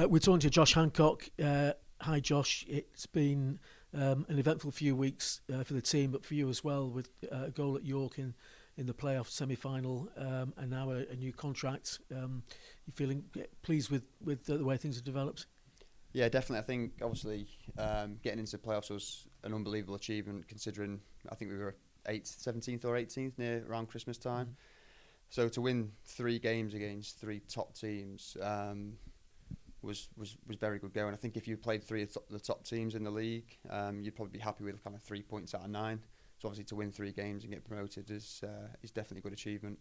We're talking to Josh Hancock. Hi, Josh. It's been an eventful few weeks for the team, but for you as well, with a goal at York in the playoff semi-final, and now a new contract. You feeling pleased with the way things have developed? Yeah, definitely. I think obviously getting into the playoffs was an unbelievable achievement, considering I think we were 17th or 18th near around Christmas time. Mm. So to win 3 games against 3 top teams was very good going. I think if you played 3 of the top teams in the league, you'd probably be happy with kind of 3 points out of 9. So obviously to win 3 games and get promoted is definitely a good achievement.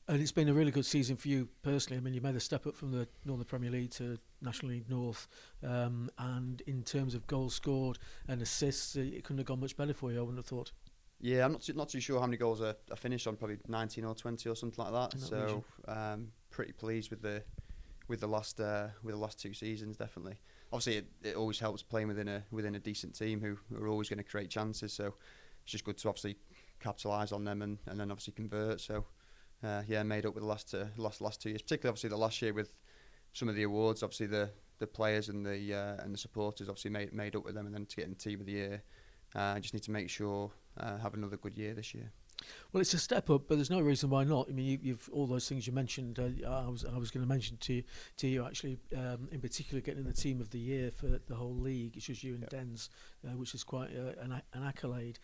And it's been a really good season for you personally. I mean, you made a step up from the Northern Premier League to National League North, and in terms of goals scored and assists, it couldn't have gone much better for you, I wouldn't have thought. Yeah, I'm not too sure how many goals I finished on, probably 19 or 20 or something like that. So pretty pleased with the last 2 seasons, definitely. Obviously, it always helps playing within a decent team who are always going to create chances. So it's just good to obviously capitalise on them and then obviously convert. So made up with the last 2 years, particularly obviously the last year with some of the awards. Obviously the players and the supporters obviously made up with them, and then to get in the team of the year. I just need to make sure have another good year this year. Well, it's a step up, but there's no reason why not. I mean, you've all those things you mentioned. I was going to mention to you actually, in particular, getting in the team of the year for the whole league. It's just you and Dens, which is quite an accolade.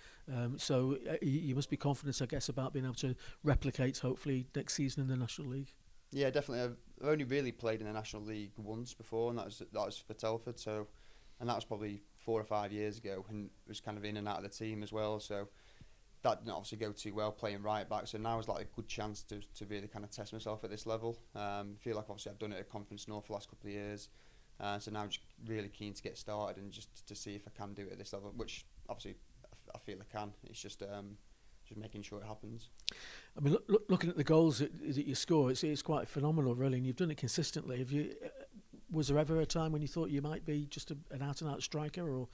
So you must be confident, I guess, about being able to replicate hopefully next season in the National League. Yeah, definitely. I've only really played in the National League once before, and that was for Telford. So, and that was probably 4 or 5 years ago, and was kind of in and out of the team as well. So that didn't obviously go too well playing right back. So now is like a good chance to really kind of test myself at this level. Feel like obviously I've done it at Conference North the last couple of years. So now I'm just really keen to get started and just to see if I can do it at this level, which obviously I feel I can. It's just making sure it happens. I mean, looking at the goals that you score, it's quite phenomenal, really, and you've done it consistently. Have you? Was there ever a time when you thought you might be just an out-and-out striker, or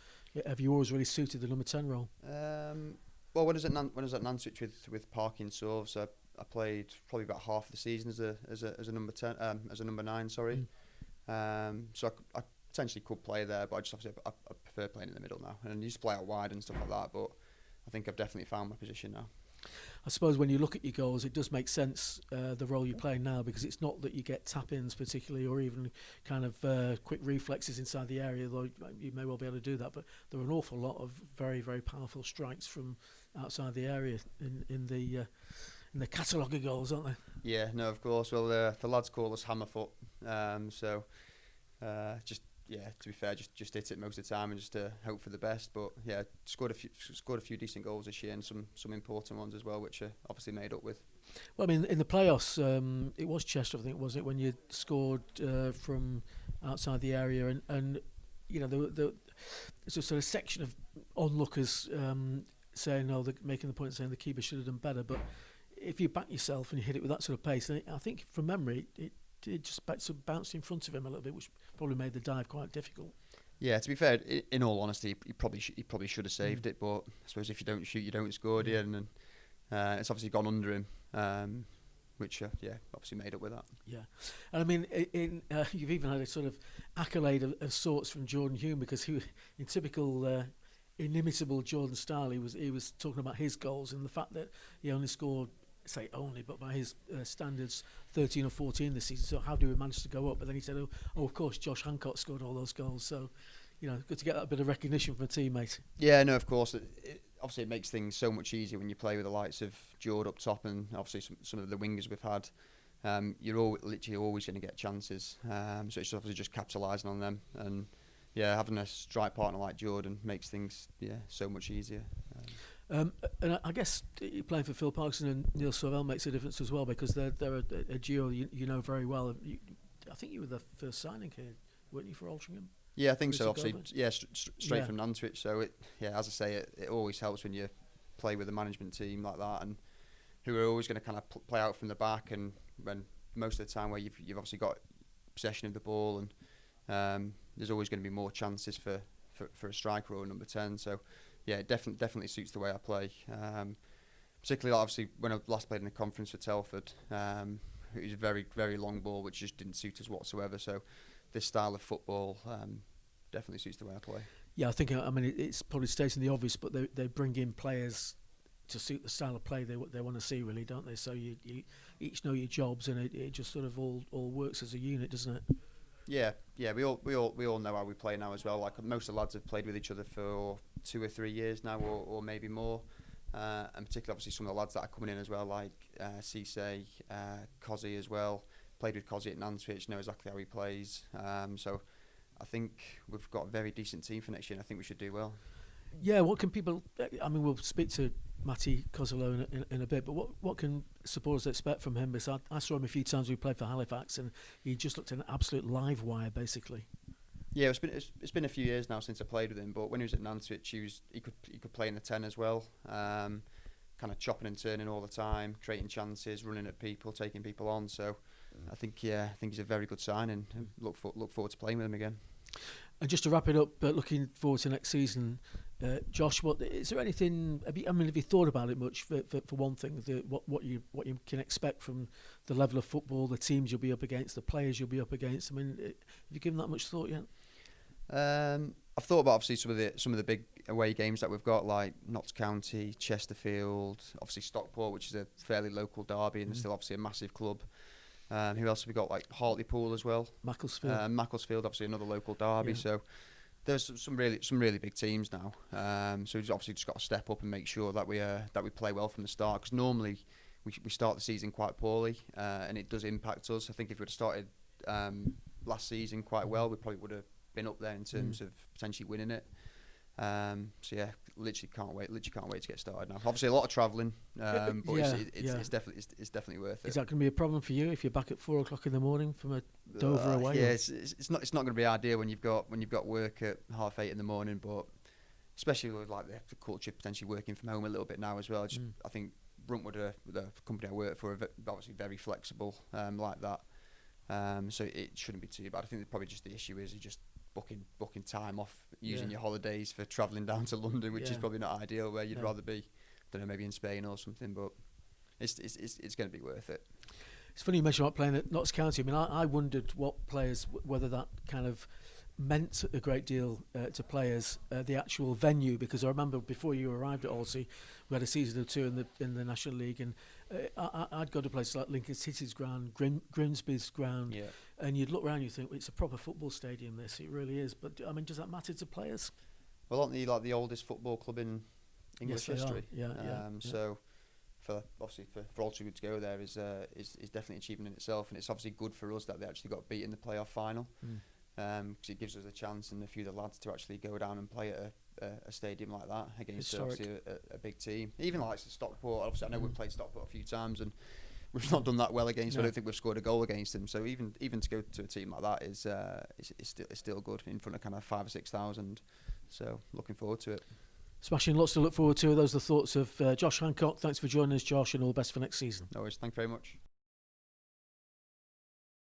have you always really suited the number 10 role? Well, when I was at Nantwich with Parkin Swords, I played probably about half of the season as a number 10, as a number 9. Sorry. So I potentially could play there, but I prefer playing in the middle now. And I used to play out wide and stuff like that, but I think I've definitely found my position now. I suppose when you look at your goals, it does make sense, the role you play now, because it's not that you get tap-ins particularly, or even kind of quick reflexes inside the area, though you may well be able to do that, but there are an awful lot of very, very powerful strikes from outside the area in the catalogue of goals, aren't there? Yeah, no, of course. Well, the lads call us Hammerfoot, to be fair, just hit it most of the time and just hope for the best. But yeah, scored a few decent goals this year, and some important ones as well, which are obviously made up with. Well, I mean, in the playoffs, it was Chester, I think, wasn't it, when you scored from outside the area, and you know, there's a sort of section of onlookers saying, no, they're making the point saying the keeper should have done better. But if you back yourself and you hit it with that sort of pace, then I think from memory it just bounced in front of him a little bit, which probably made the dive quite difficult. Yeah, to be fair, in all honesty, he probably should have saved it. But I suppose if you don't shoot, you don't score, do you? And it's obviously gone under him, which obviously made up with that. Yeah, and I mean, you've even had a sort of accolade of sorts from Jordan Hume, because he, in typical inimitable Jordan style, he was talking about his goals and the fact that he only scored. Say only, but by his standards, 13 or 14 this season. So how do we manage to go up? But then he said, "Oh, of course, Josh Hancock scored all those goals." So, good to get that bit of recognition from a teammate. Yeah, no, of course. Obviously, it makes things so much easier when you play with the likes of Jord up top, and obviously some of the wingers we've had. You're literally always going to get chances. So it's obviously just capitalising on them, and having a strike partner like Jordan makes things so much easier. And I guess playing for Phil Parkinson and Neil Sorrell makes a difference as well, because they're a duo you know very well. I think you were the first signing here, weren't you, for Altrincham? Yeah, I think so. Obviously, straight from Nantwich. So as I say, it always helps when you play with a management team like that, and who are always going to kind of play out from the back, and when most of the time where you've obviously got possession of the ball, and there's always going to be more chances for a striker or a number 10. So. Yeah, it definitely suits the way I play. Particularly, obviously, when I last played in the conference for Telford, it was a very, very long ball, which just didn't suit us whatsoever. So this style of football definitely suits the way I play. Yeah, I think it's probably stating the obvious, but they bring in players to suit the style of play they want to see, really, don't they? So you each know your jobs, and it just sort of all works as a unit, doesn't it? Yeah, we all know how we play now as well. Like most of the lads have played with each other for 2 or 3 years now, or maybe more. And particularly, obviously, some of the lads that are coming in as well, like Cisse, Cozzy as well. Played with Cozzy at Nantwich, know exactly how he plays. So I think we've got a very decent team for next year, and I think we should do well. Yeah, what can people... we'll speak to Matty Cozzolo in a bit, but what can supporters expect from him? Because I saw him a few times when he played for Halifax, and he just looked an absolute live wire, basically. Yeah, it's been a few years now since I played with him, but when he was at Nantwich, he could play in the 10 as well, kind of chopping and turning all the time, creating chances, running at people, taking people on. So I think he's a very good signing, and look forward to playing with him again. And just to wrap it up, looking forward to next season, Josh, is there anything? Have you thought about it much? For one thing, what you can expect from the level of football, the teams you'll be up against, the players you'll be up against. Have you given that much thought yet? I've thought about obviously some of the big away games that we've got, like Notts County, Chesterfield, obviously Stockport, which is a fairly local derby, and they're still obviously a massive club. Who else have we got? Like Hartlepool as well. Macclesfield, obviously another local derby. Yeah. So there's some really big teams now. So we've obviously just got to step up and make sure that we play well from the start. Because normally we start the season quite poorly, and it does impact us. I think if we'd have started last season quite well, we probably would have been up there in terms of potentially winning it. So yeah, literally can't wait to get started now. Obviously a lot of travelling, but it's definitely worth it. Is that going to be a problem for you if you're back at 4 o'clock in the morning from a Dover away? Yeah, it's not going to be ideal when you've got work at 8:30 in the morning, but especially with like the culture potentially working from home a little bit now as well. I think Bruntwood, the company I work for, are obviously very flexible like that. So it shouldn't be too bad. I think probably just the issue is you just booking time off, using your holidays for travelling down to London, which is probably not ideal, where you'd rather be, I don't know, maybe in Spain or something, but it's going to be worth it. It's funny you mentioned about playing at Notts County. I wondered whether that kind of meant a great deal to players, the actual venue, because I remember before you arrived at Alty, we had a season or two in the National League, and I'd go to places like Lincoln City's ground, Grimsby's ground, and you'd look around and you think, well, it's a proper football stadium, this, it really is. But does that matter to players? Well, aren't they like the oldest football club in English history? So for Altrincham to go there is definitely an achievement in itself, and it's obviously good for us that they actually got beat in the playoff final. Because it gives us a chance and a few of the lads to actually go down and play at a stadium like that against obviously a big team. Even like Stockport, obviously I know we've played Stockport a few times and we've not done that well against them. I don't think we've scored a goal against them. So even to go to a team like that is still good in front of kind of 5,000 or 6,000. So looking forward to it. Smashing, lots to look forward to. Those are the thoughts of Josh Hancock. Thanks for joining us, Josh, and all the best for next season. No worries. Thank you very much.